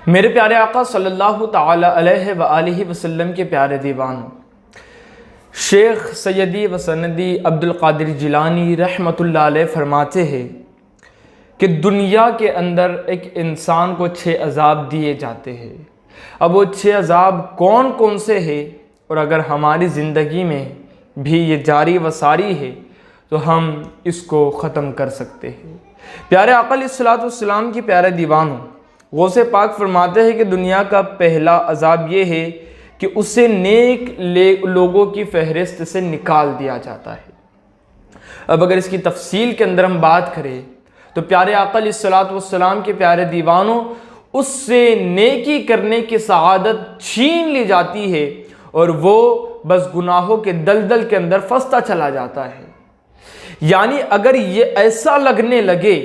میرے پیارے آقا صلی اللہ تعالی علیہ وآلہ وسلم کے پیارے دیوانوں، شیخ سیدی و سندی عبد القادر جیلانی رحمۃ اللہ علیہ فرماتے ہیں کہ دنیا کے اندر ایک انسان کو 6 عذاب دیے جاتے ہیں۔ اب وہ 6 عذاب کون کون سے ہیں، اور اگر ہماری زندگی میں بھی یہ جاری و ساری ہے تو ہم اس کو ختم کر سکتے ہیں۔ پیارے آقا علیہ الصلوۃ والسلام کی پیارے دیوانوں، غوث پاک فرماتے ہیں کہ دنیا کا پہلا عذاب یہ ہے کہ اسے نیک لوگوں کی فہرست سے نکال دیا جاتا ہے۔ اب اگر اس کی تفصیل کے اندر ہم بات کریں تو پیارے آقا علیہ الصلوۃ والسلام کے پیارے دیوانوں، اس سے نیکی کرنے کی سعادت چھین لی جاتی ہے اور وہ بس گناہوں کے دلدل کے اندر پھنستا چلا جاتا ہے۔ یعنی اگر یہ ایسا لگنے لگے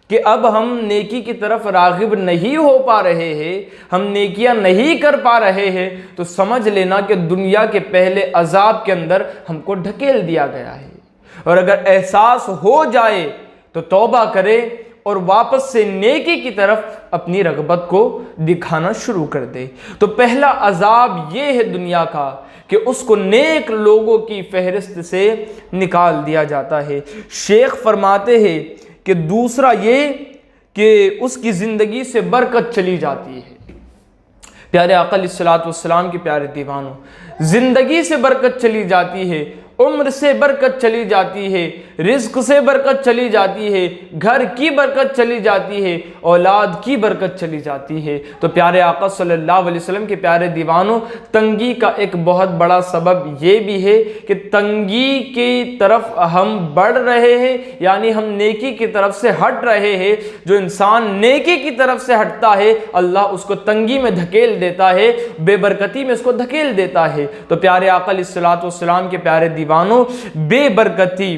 کہ اب ہم نیکی کی طرف راغب نہیں ہو پا رہے ہیں، ہم نیکیاں نہیں کر پا رہے ہیں، تو سمجھ لینا کہ دنیا کے پہلے عذاب کے اندر ہم کو ڈھکیل دیا گیا ہے۔ اور اگر احساس ہو جائے تو توبہ کرے اور واپس سے نیکی کی طرف اپنی رغبت کو دکھانا شروع کر دے۔ تو پہلا عذاب یہ ہے دنیا کا کہ اس کو نیک لوگوں کی فہرست سے نکال دیا جاتا ہے۔ شیخ فرماتے ہیں کہ دوسرا یہ کہ اس کی زندگی سے برکت چلی جاتی ہے۔ پیارے آقا علیہ الصلوۃ والسلام کے پیارے دیوانوں، زندگی سے برکت چلی جاتی ہے، عمر سے برکت چلی جاتی ہے، رزق سے برکت چلی جاتی ہے، گھر کی برکت چلی جاتی ہے، اولاد کی برکت چلی جاتی ہے۔ تو پیارے آقا صلی اللہ علیہ وسلم کے پیارے دیوانوں، تنگی کا ایک بہت بڑا سبب یہ بھی ہے کہ تنگی کی طرف ہم بڑھ رہے ہیں، یعنی ہم نیکی کی طرف سے ہٹ رہے ہیں۔ جو انسان نیکی کی طرف سے ہٹتا ہے، اللہ اس کو تنگی میں دھکیل دیتا ہے، بے برکتی میں اس کو دھکیل دیتا ہے۔ تو پیارے آقا علیہ الصلوۃ والسلام کے پیارے دیوانوں، بے برکتی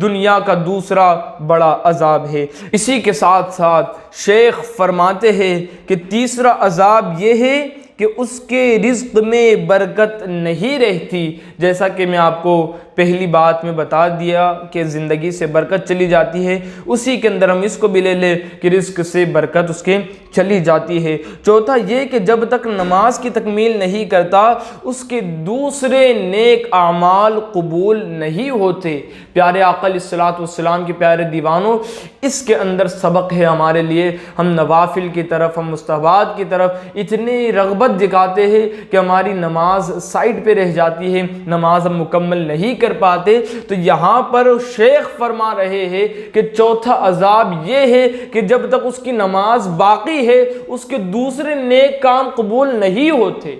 دنیا کا دوسرا بڑا عذاب ہے۔ اسی کے ساتھ ساتھ شیخ فرماتے ہیں کہ تیسرا عذاب یہ ہے کہ اس کے رزق میں برکت نہیں رہتی۔ جیسا کہ میں آپ کو پہلی بات میں بتا دیا کہ زندگی سے برکت چلی جاتی ہے، اسی کے اندر ہم اس کو بھی لے لیں کہ رزق سے برکت اس کے چلی جاتی ہے۔ چوتھا یہ کہ جب تک نماز کی تکمیل نہیں کرتا، اس کے دوسرے نیک اعمال قبول نہیں ہوتے۔ پیارے آقا علیہ الصلوۃ والسلام کے پیارے دیوانوں، اس کے اندر سبق ہے ہمارے لیے۔ ہم نوافل کی طرف، ہم مستحبات کی طرف اتنی رغبت دکھاتے ہیں کہ ہماری نماز سائڈ پہ رہ جاتی ہے، نماز ہم مکمل نہیں کر پاتے۔ تو یہاں پر شیخ فرما رہے ہیں کہ چوتھا عذاب یہ ہے کہ جب تک اس کی نماز باقی ہے، اس کے دوسرے نیک کام قبول نہیں ہوتے۔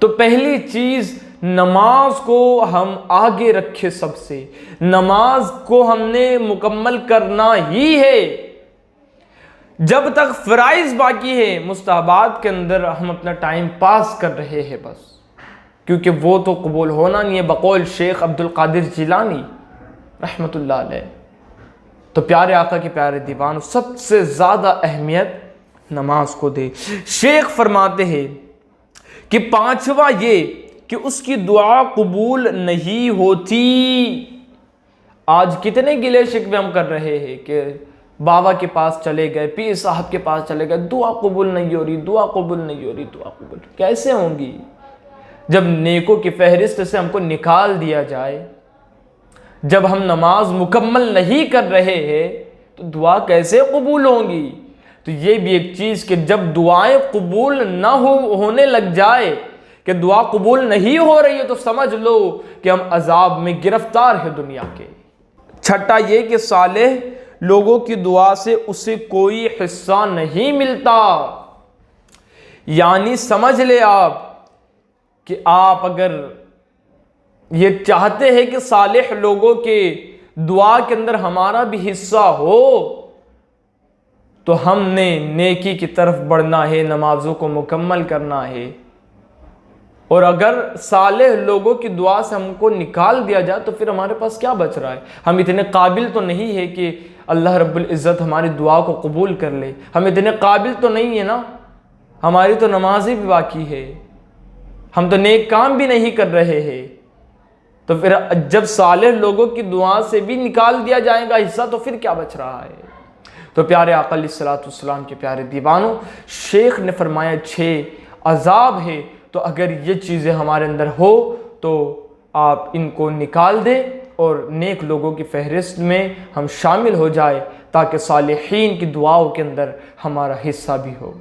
تو پہلی چیز، نماز کو ہم آگے رکھے، سب سے نماز کو ہم نے مکمل کرنا ہی ہے۔ جب تک فرائض باقی ہے، مستحبات کے اندر ہم اپنا ٹائم پاس کر رہے ہیں بس، کیونکہ وہ تو قبول ہونا نہیں ہے، بقول شیخ عبد القادر جیلانی رحمۃ اللہ علیہ۔ تو پیارے آقا کے پیارے دیوانوں، سب سے زیادہ اہمیت نماز کو دے۔ شیخ فرماتے ہیں کہ پانچواں یہ کہ اس کی دعا قبول نہیں ہوتی۔ آج کتنے گلے شکوے ہم کر رہے ہیں کہ بابا کے پاس چلے گئے، پیر صاحب کے پاس چلے گئے، دعا قبول نہیں ہو رہی، دعا قبول نہیں ہو رہی، دعا قبول کیسے ہوں گی؟ جب نیکوں کی فہرست سے ہم کو نکال دیا جائے، جب ہم نماز مکمل نہیں کر رہے ہیں، تو دعا کیسے قبول ہوں گی؟ تو یہ بھی ایک چیز کہ جب دعائیں قبول نہ ہونے لگ جائے، کہ دعا قبول نہیں ہو رہی ہے، تو سمجھ لو کہ ہم عذاب میں گرفتار ہیں دنیا کے۔ چھٹا یہ کہ صالح لوگوں کی دعا سے اسے کوئی حصہ نہیں ملتا۔ یعنی سمجھ لے آپ کہ آپ اگر یہ چاہتے ہیں کہ صالح لوگوں کے دعا کے اندر ہمارا بھی حصہ ہو، تو ہم نے نیکی کی طرف بڑھنا ہے، نمازوں کو مکمل کرنا ہے۔ اور اگر صالح لوگوں کی دعا سے ہم کو نکال دیا جائے تو پھر ہمارے پاس کیا بچ رہا ہے؟ ہم اتنے قابل تو نہیں ہے کہ اللہ رب العزت ہماری دعا کو قبول کر لے۔ ہم اتنے قابل تو نہیں ہے نا، ہماری تو نمازیں بھی باقی ہے، ہم تو نیک کام بھی نہیں کر رہے ہیں۔ تو پھر جب صالح لوگوں کی دعا سے بھی نکال دیا جائے گا حصہ، تو پھر کیا بچ رہا ہے؟ تو پیارے آقا علیہ الصلوۃ والسلام کے پیارے دیوانوں، شیخ نے فرمایا 6 عذاب ہے، تو اگر یہ چیزیں ہمارے اندر ہو تو آپ ان کو نکال دیں اور نیک لوگوں کی فہرست میں ہم شامل ہو جائے، تاکہ صالحین کی دعاؤں کے اندر ہمارا حصہ بھی ہو۔